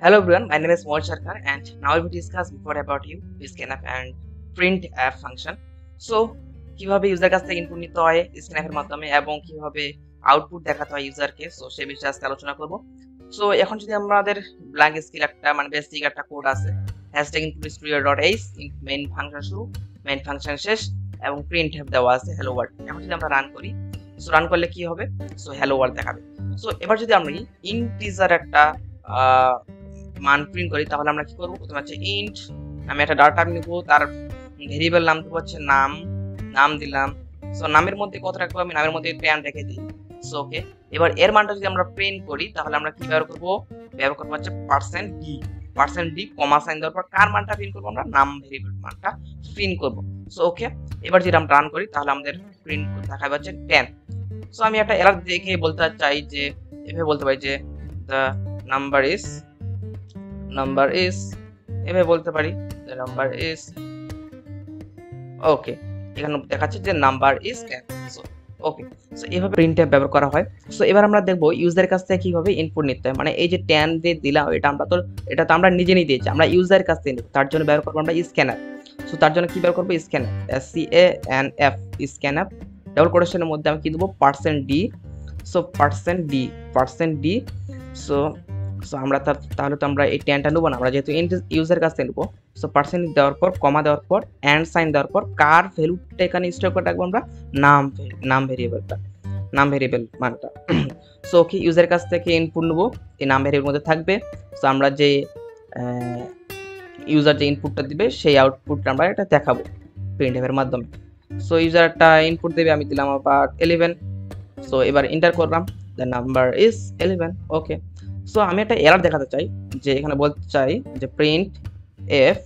Hello everyone, my name is Mohit Sarkar and now we will discuss before about you scanf and printf function. So কিভাবে user কাছ থেকে input নিতে হয় scanf এর মাধ্যমে এবং কিভাবে আউটপুট দেখাতে হয় ইউজারকে, সো সেই বিষয়ে আজকে আলোচনা করব। সো এখন যদি আমাদের ব্ল্যাঙ্ক স্কেল একটা বেসিক একটা কোড আছে #input_stdio.h মেইন ফাংশন শুরু, মেইন ফাংশন শেষ এবং printf দেওয়া আছে hello world। এখন যদি আমরা রান করি, সো রান করলে কি হবে, সো hello world দেখাবে। সো এবার যদি আমরা ইন্টিজার একটা মান প্রিন্ট করি তাহলে আমরা কি করব, প্রথমে হচ্ছে ইন্ট আমি একটা ডাটা নিব, তার ভেরিয়েবল নাম দেব হচ্ছে নাম দিলাম। সো নামের মধ্যে কত রাখবো, আমি নামের মধ্যে 10 রেখে দিই। সো ওকে, এবার এর মানটা যদি আমরা প্রিন্ট করি তাহলে আমরা কি ব্যবহার করব হচ্ছে %d কমা সাইন দেওয়ার পর কার মানটা প্রিন্ট করব, আমরা নাম ভেরিয়েবল মানটা প্রিন্ট করব। সো ওকে, এবার যদি আমরা রান করি তাহলে আমাদের প্রিন্ট দেখাবে হচ্ছে 10। সো আমি একটা এরর দেখে বলতে চাই যে এভাবে বলতে পারি যে the number is এভাবে বলতে পারি the number is ওকে, এখানে দেখাচ্ছে যে number is 10। So okay, so এভাবে প্রিন্টএফ ব্যবহার করা হয়। সো এবার আমরা দেখব ইউজারের কাছ থেকে কিভাবে ইনপুট নিতে হয়। মানে এই যে 10 দিয়ে দিলাম, এটা তো আমরা নিজে দিয়েছি, আমরা ইউজারের কাছ থেকে নেব, তার জন্য ব্যবহার করব আমরা স্ক্যানার। সো তার জন্য কি ব্যবহার করব, স্ক্যানার, scanf স্ক্যানার ডাবল কোটেশনের মধ্যে আমি কি দেব %d। সো %d সো আমরা তাহলে তো আমরা এই 10টা নেব না, আমরা যেহেতু ইউজার কাছ থেকে নেব। সো % দেওয়ার পর কমা দেওয়ার পর এন্ড সাইন দেওয়ার পর কার ভ্যালুটা এখানে স্টোর করে রাখবো আমরা, নাম ভেরিয়েবল মানটা। সো ওকে, ইউজার কাছ থেকে ইনপুট নেব, এই নাম ভেরিয়েবল মধ্যে থাকবে। সো আমরা যে ইউজার যে ইনপুটটা দিবে সেই আউটপুটটা আমরা এটা দেখাবো printf এর মাধ্যমে। সো ইউজার একটা ইনপুট দেবে, আমি দিলাম আবার 11। সো এবার এন্টার করলাম, the number is 11। Okay, so আমি একটা এরর দেখাতে চাই যে এখানে বলতে চাই যে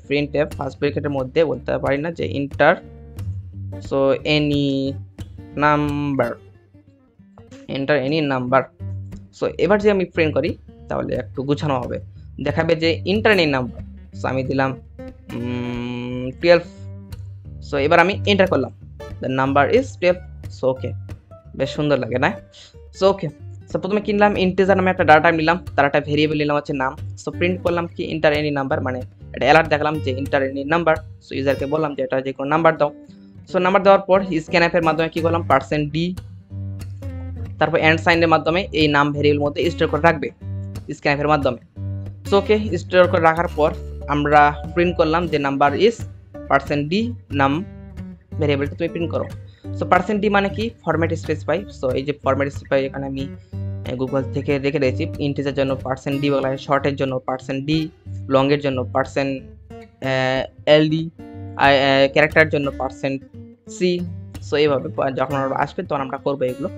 printf ফার্স্ট ব্র্যাকেটের মধ্যে বলতে পারি না যে enter so any number. So এবার যে আমি প্রিন্ট করি তাহলে একটু গুছানো হবে, দেখাবে যে এন্টার এনি নাম্বার। সো আমি দিলাম 12। সো এবার আমি এন্টার করলাম, the number is 12। So okay, বেশ সুন্দর লাগে না? সো ওকে, সো প্রথমে কিনলাম ইন্টিজার নামে একটা ডাটা নিলাম, তার একটা ভেরিয়েবল নিলাম হচ্ছে নাম। সো প্রিন্ট করলাম কি এন্টার এনি নাম্বার, মানে এটা অ্যালার্ট দেখালাম যে এন্টার এনি নাম্বার। সো ইউজারকে বললাম যে এটা যে কোনো নাম্বার দাও। সো নাম্বার দেওয়ার পর scanf এর মাধ্যমে কি করলাম %d, তারপর এন্ড সাইনের মাধ্যমে এই নাম ভেরিয়েবল মধ্যে স্টোর করে রাখবে scanf এর মাধ্যমে। সো ওকে, স্টোর করে রাখার পর আমরা প্রিন্ট করলাম যে নাম্বার ইজ %d নাম ভেরিয়েবলটা তুমি প্রিন্ট করো। সো %d মানে কি, ফরম্যাট স্পেসিফাই। সো এই যে ফরম্যাট স্পেসিফাই এখানে আমি গুগল থেকে রেখে দিয়েছি। ইন্টিজার জন্য %d বলা হয়, শর্টের জন্য %d, লং এর জন্য %ld, ক্যারেক্টারের জন্য %c। সো এইভাবে যখন আমরা আসবে তখন আমরা করবো এগুলো।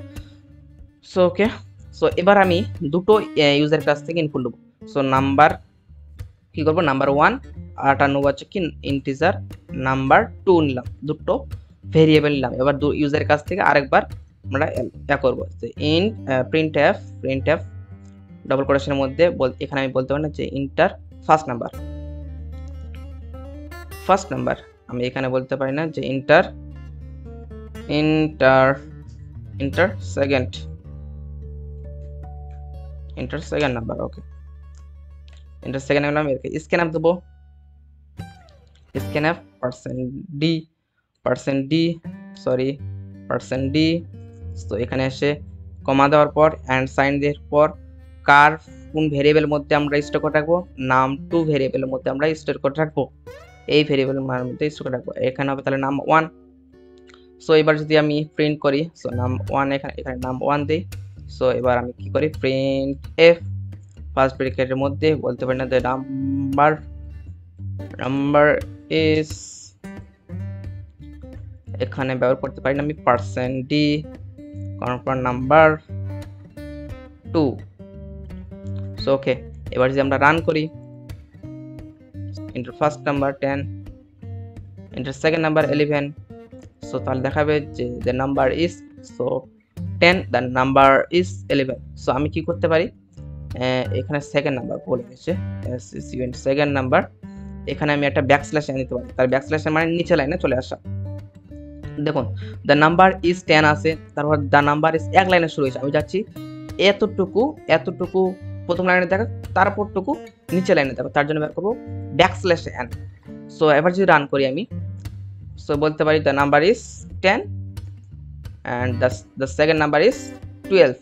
সো ওকে, সো এবার আমি দুটো ইউজার কাছ থেকে ইনপুট নেবো। সো নাম্বার কি করবো, নাম্বার 1 আর নেবো হচ্ছে কি ইন্টিজার নাম্বার 2 নিলাম, দুটো ভেরিয়েবল নিলাম। এবার ইউজারের কাছ থেকে আরেকবার আমরা করবো printf ডাবল কোটেশনের মধ্যে এখানে আমি বলতে পারি না যে ইন্টার ফার্স্ট নাম্বার, আমি এখানে বলতে পারি না যে ইন্টার সেকেন্ড নাম্বার। ওকে, ইন্টার সেকেন্ড নাম্বার আমি স্ক্যানফ দেবো, scanf %d। তো এখানে এসে কমা দেওয়ার পর এন্ড সাইন দেওয়ার পর কার কোন ভেরিয়েবল মধ্যে আমরা স্টোর করে রাখবো, নাম 2 ভেরিয়েবলের মধ্যে আমরা স্টোর করে রাখবো, এই ভেরিয়েবলের মধ্যে স্টোর করে রাখবো। এখানে হবে তাহলে নাম 1। সো এবার যদি আমি প্রিন্ট করি, সো নাম 1 এখানে নাম 1 দেই। সো এবার আমি কি করি, printf ফার্স্ট ব্র্যাকেটের মধ্যে বলতে পারি না যে নাম্বার ইজ, এখানে ব্যবহার করতে পারি না আমি %d নাম্বার 2। সো ওকে, এবার যদি আমরা রান করি, inter first number 10, inter second number 11। So তাহলে দেখাবে যে the number is 10, the number is 11। So আমি কি করতে পারি, এখানে সেকেন্ড নাম্বার বলে গেছে সেকেন্ড নাম্বার, এখানে আমি একটা ব্যাকস্ল্যাশ নিতে পারি, তার ব্যাকস্ল্যাশ মানে নিচে লাইনে চলে আসা। দেখুন the number is 10 আছে, তারপর the number is এক লাইনে শুরু হয়েছে, আমি যাচ্ছি এতটুকু প্রথম লাইনে দেখো, তারপরটুকু নিচে লাইনে দেখো, তার জন্য ব্যবহার করবো \n। সো এবার যদি রান করি আমি, সো বলতে পারি the number is 10 and the second number is 12।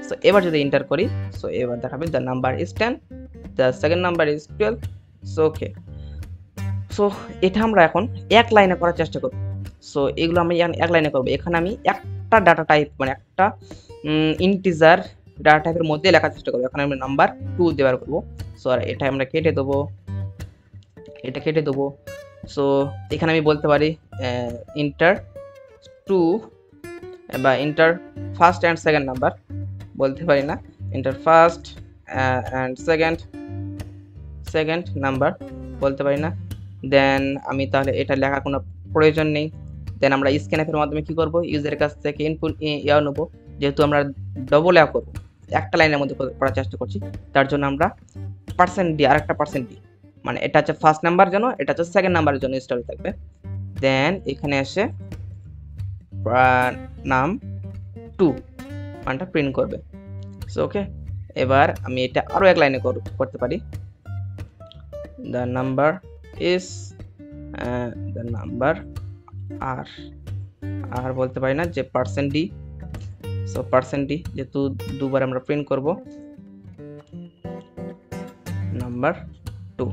So এবার যদি এন্টার করি, সো এবার দেখাবে the number is 10, the second number is 12। So okay, so এটা আমরা এখন এক লাইনে করার চেষ্টা করব। সো এগুলো আমি এক লাইনে করবো। এখানে আমি একটা ডাটা টাইপ মানে একটা ইন্টিজার ডাটা টাইপের মধ্যে লেখার চেষ্টা করবো। এখন আমি নাম্বার 2 ব্যবহার করবো। সো আর এটা আমরা কেটে দেবো, এটা কেটে দেবো। সো এখানে আমি বলতে পারি ইন্টার 2 বা inter first and second number, বলতে পারি না inter first and second number, বলতে পারি না। দেন আমি তাহলে এটা লেখার কোনো প্রয়োজন নেই। দেন আমরা স্ক্যানএফের মাধ্যমে কি করব, ইউজারের কাছ থেকে ইনপুট নেব। যেহেতু আমরা ডবল করব, একটা লাইনের মধ্যে করার চেষ্টা করছি, তার জন্য আমরা %d আর একটা %d, মানে এটা হচ্ছে ফার্স্ট নাম্বার জন্য, এটা হচ্ছে সেকেন্ড নাম্বারের জন্য স্টোরি থাকবে। দেন এখানে এসে নাম 2 মানটা প্রিন্ট করবে। সো ওকে, এবার আমি এটা আরো এক লাইনে করতে পারি, the number is the number আর বলতে পারি না যে %d। সো %d যেহেতু দুবার আমরা প্রিন্ট করব নাম্বার 2।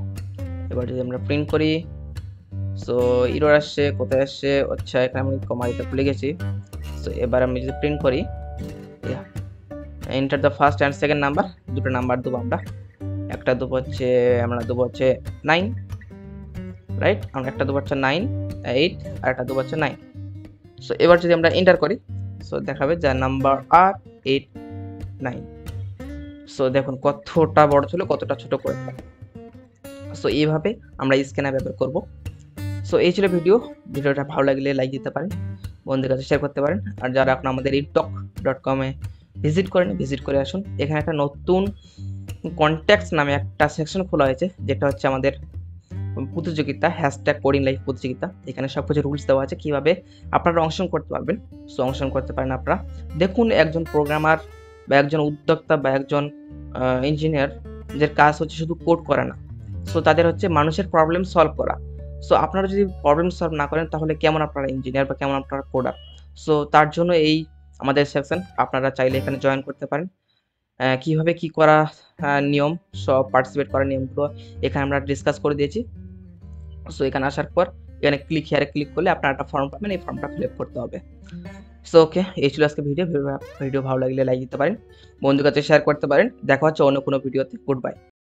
এবার যদি আমরা প্রিন্ট করি, সো এরর আসছে, কোথায় আসছে, আচ্ছা এখানে আমি কমা দিতে ভুলে গেছি। সো এবার আমি যদি প্রিন্ট করি, enter the first and second number, দুটো নাম্বার দেবো আমরা, একটা দেবো হচ্ছে আমরা দেবো হচ্ছে 9, রাইট, আমরা একটা দেবো হচ্ছে 9 8 আর একটা দেবো হচ্ছে 9। সো এবার যদি আমরা এন্টার করি, সো দেখাবে যে নাম্বার আর 8 9। সো দেখুন কতটা বড় ছিল, কতটা ছোট করে। সো এইভাবে আমরা স্ক্যানার ব্যবহার করব। সো এই ছিল ভিডিওটা ভালো লাগলে লাইক দিতে পারেন, বন্ধুদের কাছে শেয়ার করতে পারেন। আর যারা এখন আমাদের edutalk.com এ ভিজিট করে আসুন। এখানে একটা নতুন কন্ট্যাক্টস নামে একটা সেকশন খোলা হয়েছে, যেটা হচ্ছে আমাদের প্রতিযোগিতা #coding life প্রতিযোগিতা। এখানে সবকিছু রুলস দেওয়া আছে কিভাবে আপনারা অংশগ্রহণ করতে পারবেন। সো অংশগ্রহণ করতে পারেন আপনারা। দেখুন একজন প্রোগ্রামার বা একজন উদ্যোক্তা বা একজন ইঞ্জিনিয়ার, যার কাজ হচ্ছে শুধু কোড করা না, সো তাদের হচ্ছে মানুষের প্রবলেম সলভ করা। সো আপনারা যদি প্রবলেম সলভ না করেন, তাহলে কেমন আপনারা ইঞ্জিনিয়ার বা কেমন আপনারা কোডার। সো তার জন্য এই আমাদের সেকশন, আপনারা চাইলে এখানে জয়েন করতে পারেন। কিভাবে কি করা, নিয়ম, সব পার্টিসিপেট করার নিয়মগুলো এখানে আমরা ডিসকাস করে দিয়েছি। সো এখানে আসার পর এখানে ক্লিক করলে আপনারা একটা ফর্ম পাবেন, এই ফর্মটা ফিল আপ করতে হবে। সো ওকে, এই ছিল আজকে ভিডিও ভালো লাগলে লাইক দিতে পারেন, বন্ধুর কাছে শেয়ার করতে পারেন। দেখা হচ্ছে অন্য কোনো ভিডিওতে। Good bye.